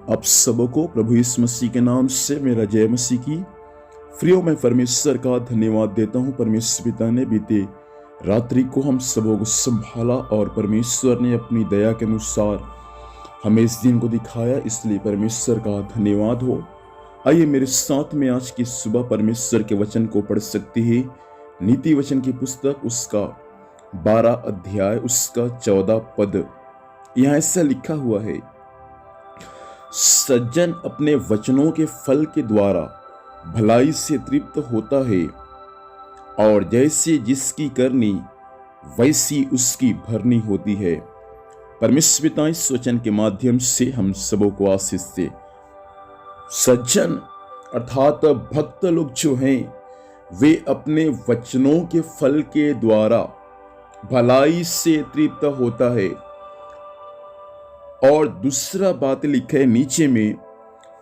आप सबको प्रभु यीशु मसीह के नाम से मेरा जय मसीह की। फ्रियो मैं परमेश्वर का धन्यवाद देता हूँ। परमेश्वर पिता ने बीते रात्रि को हम सबों को संभाला और परमेश्वर ने अपनी दया के अनुसार हमें इस दिन को दिखाया, इसलिए परमेश्वर का धन्यवाद हो। आइए मेरे साथ में आज की सुबह परमेश्वर के वचन को पढ़ सकते हैं। नीति वचन की पुस्तक उसका 12 अध्याय उसका 14 पद। यहाँ ऐसा लिखा हुआ है, सज्जन अपने वचनों के फल के द्वारा भलाई से तृप्त होता है और जैसे जिसकी करनी वैसी उसकी भरनी होती है। परमेश्वर पिता इस वचन के माध्यम से हम सबों को आशीष दे। सज्जन अर्थात भक्त लोग जो हैं वे अपने वचनों के फल के द्वारा भलाई से तृप्त होता है। और दूसरा बात लिखा है नीचे में,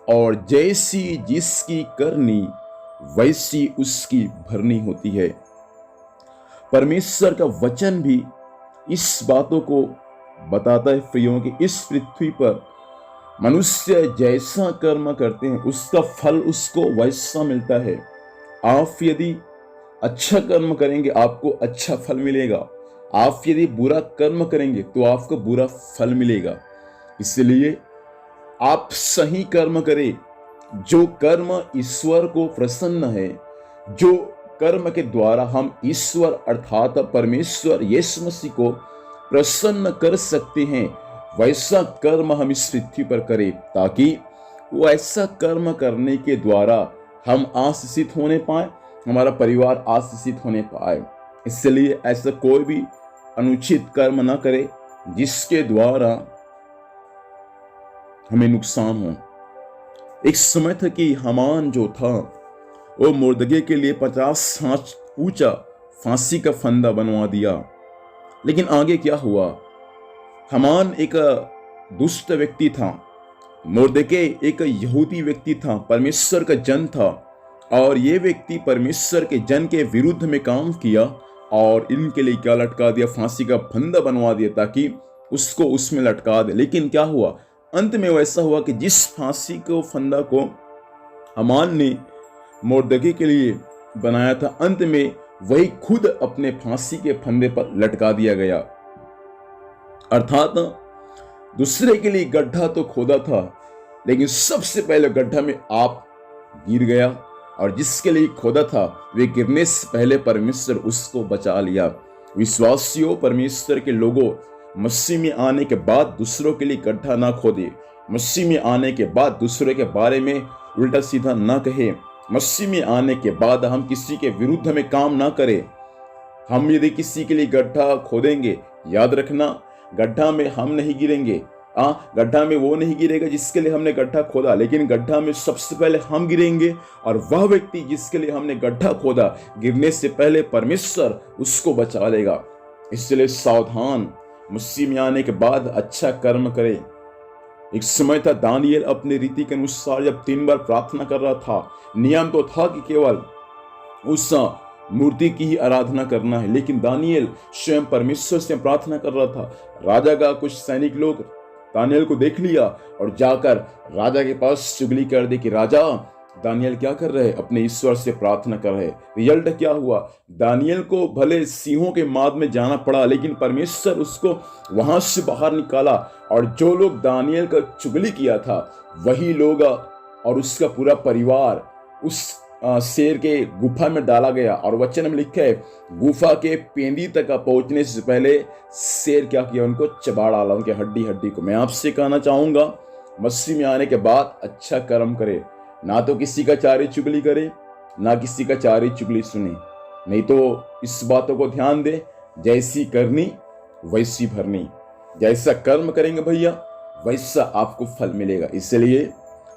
और जैसी जिसकी करनी वैसी उसकी भरनी होती है। परमेश्वर का वचन भी इस बातों को बताता है प्रियों कि इस पृथ्वी पर मनुष्य जैसा कर्म करते हैं उसका फल उसको वैसा मिलता है। आप यदि अच्छा कर्म करेंगे आपको अच्छा फल मिलेगा, आप यदि बुरा कर्म करेंगे तो आपको बुरा फल मिलेगा। इसलिए आप सही कर्म करें, जो कर्म ईश्वर को प्रसन्न है, जो कर्म के द्वारा हम ईश्वर अर्थात परमेश्वर यीशु मसीह को प्रसन्न कर सकते हैं, वैसा कर्म हम इस पृथ्वी पर करें, ताकि वो ऐसा कर्म करने के द्वारा हम आशीषित होने पाए, हमारा परिवार आशीषित होने पाए। इसलिए ऐसा कोई भी अनुचित कर्म ना करे जिसके द्वारा हमें नुकसान हो। एक समय था कि हामान जो था वो मुर्दगे के लिए 50 हाथ ऊंचा फांसी का फंदा बनवा दिया। लेकिन आगे क्या हुआ? हामान एक दुष्ट व्यक्ति था, मुर्दगे एक यहूदी व्यक्ति था, परमेश्वर का जन था, और ये व्यक्ति परमेश्वर के जन के विरुद्ध में काम किया और इनके लिए क्या लटका दिया? फांसी का फंदा बनवा दिया ताकि उसको उसमें लटका दे। लेकिन क्या हुआ? अंत में वैसा हुआ कि जिस फांसी को फंदा को हामान ने मुर्दगे के लिए बनाया था, अंत में वही खुद अपने फांसी के फंदे पर लटका दिया गया। अर्थात दूसरे के लिए गड्ढा तो खोदा था, लेकिन सबसे पहले गड्ढा में आप गिर गया, और जिसके लिए खोदा था वे गिरने से पहले परमेश्वर उसको बचा लिया। विश्वासियों, परमेश्वर के लोगों, मसीह में आने के बाद दूसरों के लिए गड्ढा ना खोदे, मसीह में आने के बाद दूसरे के बारे में उल्टा सीधा ना कहे, मसीह में आने के बाद हम किसी के विरुद्ध में काम ना करें। हम यदि किसी के लिए गड्ढा खोदेंगे, याद रखना गड्ढा में हम नहीं गिरेंगे। गड्ढा में वो नहीं गिरेगा जिसके लिए हमने गड्ढा खोदा, लेकिन गड्ढा में सबसे पहले हम गिरेंगे, और वह व्यक्ति जिसके लिए हमने गड्ढा खोदा गिरने से पहले परमेश्वर उसको बचा लेगा। इसलिए सावधान, मसीह में आने के बाद अच्छा कर्म करे। एक समय था दानियल अपने रीति के अनुसार जब 3 बार प्रार्थना कर रहा था, नियम तो था कि केवल उस मूर्ति की ही आराधना करना है, लेकिन दानियल स्वयं परमेश्वर से प्रार्थना कर रहा था। राजा का कुछ सैनिक लोग दानियल को देख लिया और जाकर राजा के पास चुगली कर दी कि राजा, दानियल क्या कर रहे हैं? अपने ईश्वर से प्रार्थना कर रहे। रिजल्ट क्या हुआ? दानियल को भले सिंहों के माद में जाना पड़ा, लेकिन परमेश्वर उसको वहां से बाहर निकाला, और जो लोग दानियल का चुगली किया था वही लोग और उसका पूरा परिवार उस शेर के गुफा में डाला गया। और वचन में लिखा है, गुफा के पेंदी तक पहुंचने से पहले शेर क्या किया? उनको चबा डाला, उनके हड्डी हड्डी को। मैं आपसे कहना चाहूंगा, मसीह में आने के बाद अच्छा कर्म करे, ना तो किसी का चारी चुगली करे, ना किसी का चारी चुगली सुने। नहीं तो इस बातों को ध्यान दे, जैसी करनी वैसी भरनी। जैसा कर्म करेंगे भैया वैसा आपको फल मिलेगा। इसलिए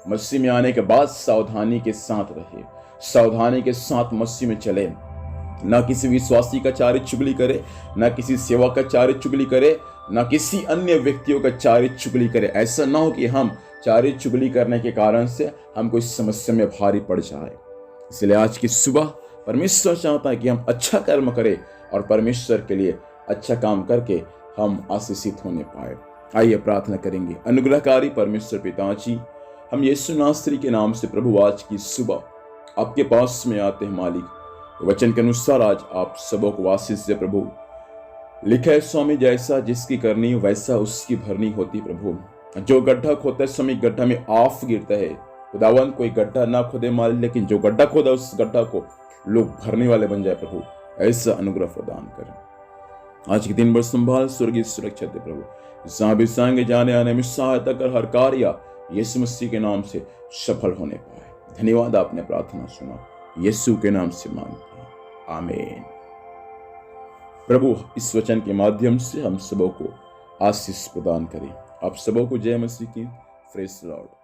मसीह में आने के बाद सावधानी के साथ रहे, सावधानी के साथ मसीह में चले, ना किसी विश्वासी का चारी चुगली करे, ना किसी सेवा का चारी चुगली करे, ना किसी अन्य व्यक्तियों का चारी चुगली करे। ऐसा ना हो कि हम चारी चुगली करने के कारण से हम कोई समस्या में भारी पड़ जाए। इसलिए आज की सुबह परमेश्वर चाहता है कि हम अच्छा कर्म करें और परमेश्वर के लिए अच्छा काम करके हम आशीषित होने पाए। आइए प्रार्थना करेंगे। अनुग्रहकारी परमेश्वर पिता जी, हम यीशु नासरी के नाम से प्रभु आज की सुबह आपके पास में आते हैं मालिक। वचन के अनुसार आज आप सबों को आशीष दे प्रभु। लिखा है स्वामी, जैसा जिसकी करनी वैसा उसकी भरनी होती प्रभु। जो गड्ढा खोदता है स्वामी, गड्ढा में आफ गिरता है। खुदावन कोई गड्ढा ना खोदे मालिक, लेकिन जो गड्ढा खोदा उस गड्ढा को लोग भरने वाले बन जाए प्रभु। ऐसा अनुग्रह प्रदान करें। आज के दिन भर संभाल, स्वर्गीय सुरक्षा दे प्रभु। जहां भी जाएंगे जाने आने में सहायता कर, हर कार्य यीशु मसीह के नाम से सफल होने पाए। धन्यवाद, आपने प्रार्थना सुना, यीशु के नाम से मांगते हैं, आमीन। प्रभु इस वचन के माध्यम से हम सबों को आशीष प्रदान करें। आप सबों को जय मसीह की। Praise the Lord.